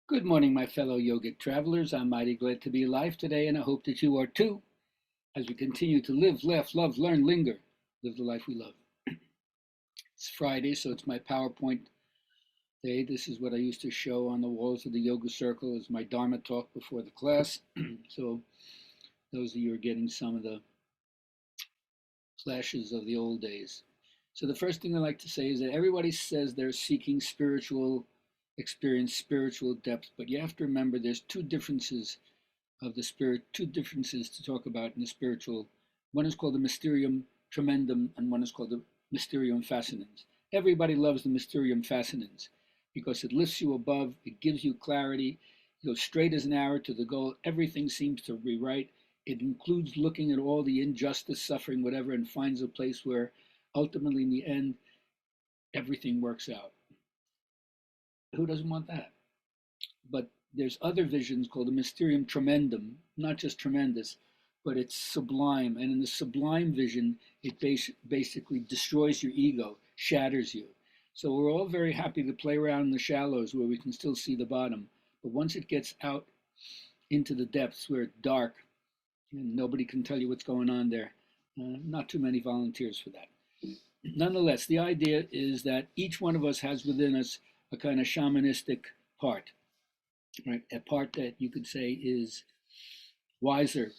Good morning, my fellow yogic travelers. I'm mighty glad to be alive today, and I hope that you are too, as we continue to live, laugh, love, learn, linger, live the life we love. It's Friday, so it's my PowerPoint day. This is what I used to show on the walls of the yoga circle as my Dharma talk before the class. So those of you are getting some of the flashes of the old days. So the first thing I like to say is that everybody says they're seeking spiritual experience, spiritual depth, but you have to remember there's two differences of the spirit, two differences to talk about in the spiritual. One is called the Mysterium Tremendum, and one is called the Mysterium Fascinans. Everybody loves the Mysterium Fascinans because it lifts you above, it gives you clarity, you go straight as an arrow to the goal, everything seems to be right. It includes looking at all the injustice, suffering, whatever, and finds a place where ultimately in the end, everything works out. Who doesn't want that? But there's other visions called the Mysterium Tremendum, not just tremendous, but it's sublime. And in the sublime vision, it basically destroys your ego, shatters you. So we're all very happy to play around in the shallows where we can still see the bottom. But once it gets out into the depths where it's dark and nobody can tell you what's going on there, not too many volunteers for that. Nonetheless, the idea is that each one of us has within us a kind of shamanistic part, right? A part that you could say is wiser.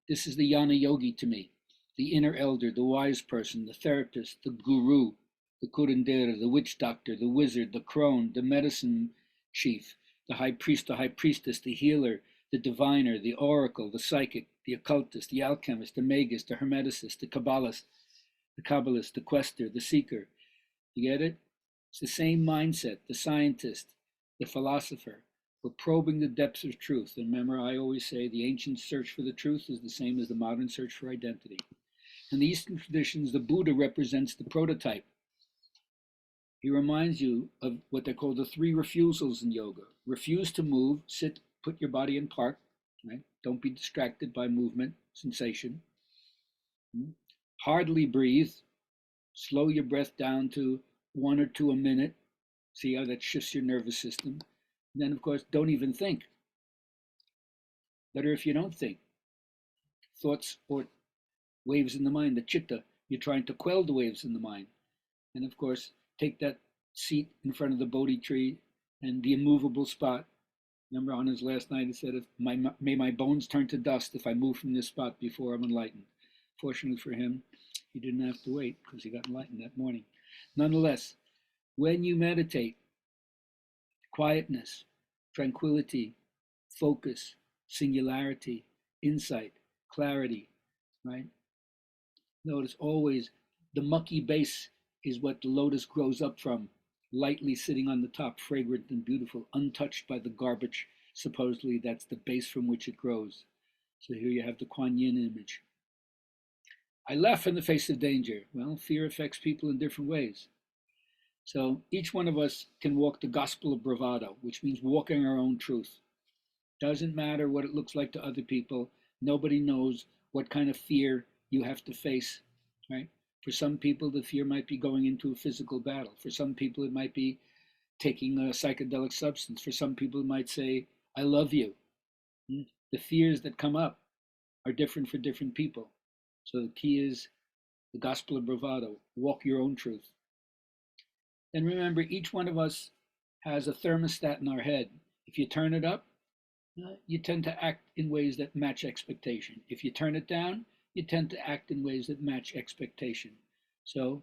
This is the Jnana Yogi to me, the inner elder, the wise person, the therapist, the guru, the curandera, the witch doctor, the wizard, the crone, the medicine chief, the high priest, the high priestess, the healer, the diviner, the oracle, the psychic, the occultist, the alchemist, the magus, the hermeticist, the kabbalist, the quester, the seeker. You get it? It's the same mindset, the scientist, the philosopher. We're probing the depths of truth. And remember, I always say the ancient search for the truth is the same as the modern search for identity. In the Eastern traditions, the Buddha represents the prototype. He reminds you of what they call the three refusals in yoga. Refuse to move, sit, put your body in park, right? Don't be distracted by movement, sensation. Hardly breathe, slow your breath down to 1 or 2 a minute. See how that shifts your nervous system. And then, of course, don't even think. Better if you don't think. Thoughts or waves in the mind, the chitta, you're trying to quell the waves in the mind. And of course, take that seat in front of the Bodhi tree and the immovable spot. Remember on his last night, he said, may my bones turn to dust if I move from this spot before I'm enlightened. Fortunately for him, he didn't have to wait because he got enlightened that morning. Nonetheless, when you meditate, quietness, tranquility, focus, singularity, insight, clarity, right? Notice always the mucky base is what the lotus grows up from, lightly sitting on the top, fragrant and beautiful, untouched by the garbage. Supposedly, that's the base from which it grows. So here you have the Kuan Yin image. I laugh in the face of danger. Well, fear affects people in different ways. So each one of us can walk the gospel of bravado, which means walking our own truth. Doesn't matter what it looks like to other people. Nobody knows what kind of fear you have to face, right? For some people, the fear might be going into a physical battle. For some people, it might be taking a psychedelic substance. For some people, it might say, I love you. The fears that come up are different for different people. So the key is the gospel of bravado, walk your own truth. And remember, each one of us has a thermostat in our head. If you turn it up, you tend to act in ways that match expectation. If you turn it down, you tend to act in ways that match expectation. So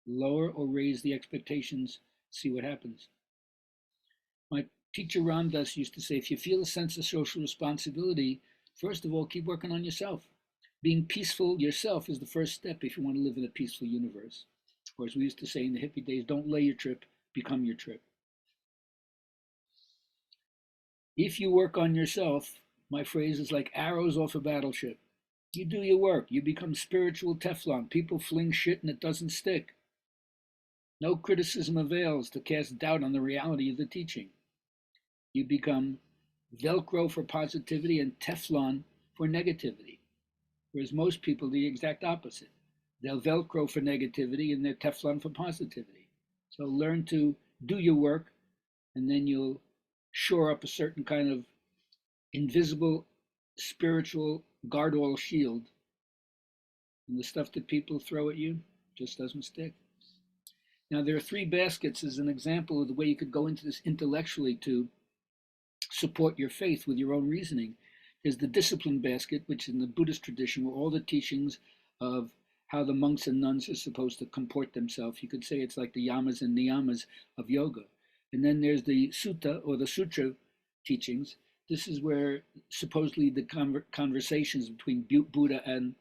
lower or raise the expectations, see what happens. My teacher Ram Dass used to say, if you feel a sense of social responsibility, first of all, keep working on yourself. Being peaceful yourself is the first step if you want to live in a peaceful universe. Or as we used to say in the hippie days, don't lay your trip, become your trip. If you work on yourself, my phrase is like arrows off a battleship. You do your work, you become spiritual Teflon. People fling shit and it doesn't stick. No criticism avails to cast doubt on the reality of the teaching. You become Velcro for positivity and Teflon for negativity. Whereas most people, the exact opposite. They'll Velcro for negativity and they're Teflon for positivity. So learn to do your work, and then you'll shore up a certain kind of invisible spiritual guard wall shield, and the stuff that people throw at you just doesn't stick. Now, there are three baskets as an example of the way you could go into this intellectually to support your faith with your own reasoning. There's the discipline basket, which in the Buddhist tradition were all the teachings of how the monks and nuns are supposed to comport themselves. You could say it's like the yamas and niyamas of yoga. And then there's the sutta or the sutra teachings. This is where supposedly the conversations between Buddha and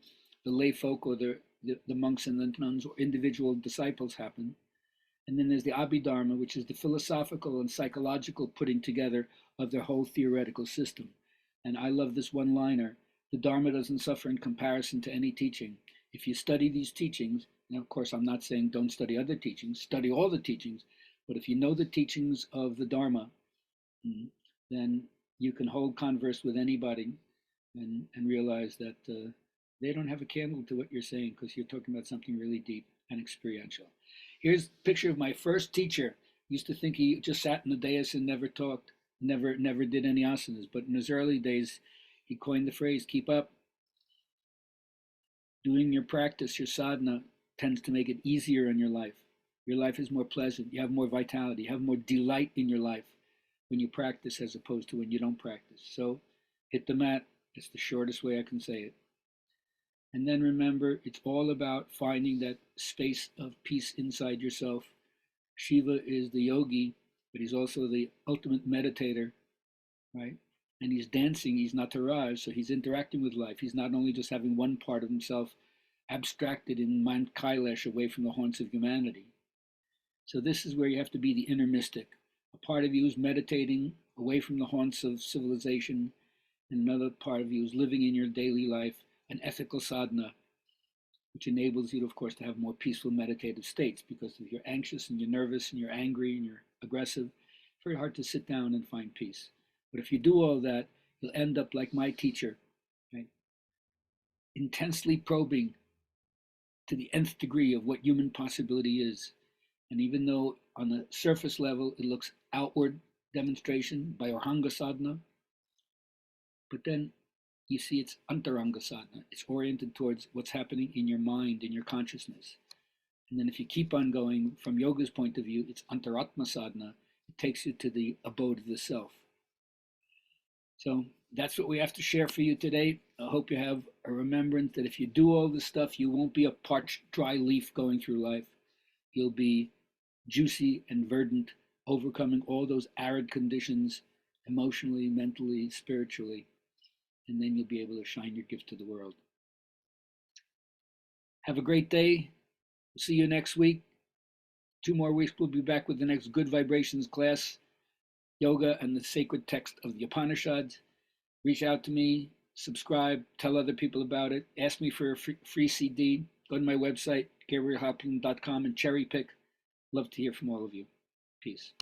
the lay folk or the monks and the nuns or individual disciples happen. And then there's the Abhidharma, which is the philosophical and psychological putting together of their whole theoretical system. And I love this one liner: the Dharma doesn't suffer in comparison to any teaching. If you study these teachings, and of course I'm not saying don't study other teachings, study all the teachings, but if you know the teachings of the Dharma, then you can hold converse with anybody and realize that they don't have a candle to what you're saying, because you're talking about something really deep and experiential. Here's a picture of my first teacher. Used to think he just sat in the dais and never talked, never did any asanas. But in his early days, he coined the phrase, keep up. Doing your practice, your sadhana, tends to make it easier in your life. Your life is more pleasant. You have more vitality. You have more delight in your life when you practice as opposed to when you don't practice. So hit the mat. It's the shortest way I can say it. And then remember, it's all about finding that space of peace inside yourself. Shiva is the yogi, but he's also the ultimate meditator, right? And he's dancing, he's Nataraj, so he's interacting with life. He's not only just having one part of himself abstracted in Mount Kailash away from the haunts of humanity. So this is where you have to be the inner mystic. A part of you is meditating away from the haunts of civilization, and another part of you is living in your daily life an ethical sadhana, which enables you, of course, to have more peaceful meditative states, because if you're anxious and you're nervous and you're angry and you're aggressive, it's very hard to sit down and find peace. But if you do all that, you'll end up like my teacher, right? Intensely probing to the nth degree of what human possibility is. And even though on the surface level it looks outward demonstration by Orhanga sadhana, but then you see it's antaranga sadhana. It's oriented towards what's happening in your mind, in your consciousness. And then if you keep on going from yoga's point of view, it's antaratma sadhana. It takes you to the abode of the self. So that's what we have to share for you today. I hope you have a remembrance that if you do all this stuff, you won't be a parched, dry leaf going through life. You'll be juicy and verdant, overcoming all those arid conditions emotionally, mentally, spiritually. And then you'll be able to shine your gift to the world. Have a great day. See you next week. 2 more weeks, we'll be back with the next Good Vibrations class, yoga and the sacred text of the Upanishads. Reach out to me, subscribe, tell other people about it, ask me for a free CD. Go to my website, GabrielHalpern.com, and cherry pick. Love to hear from all of you. Peace.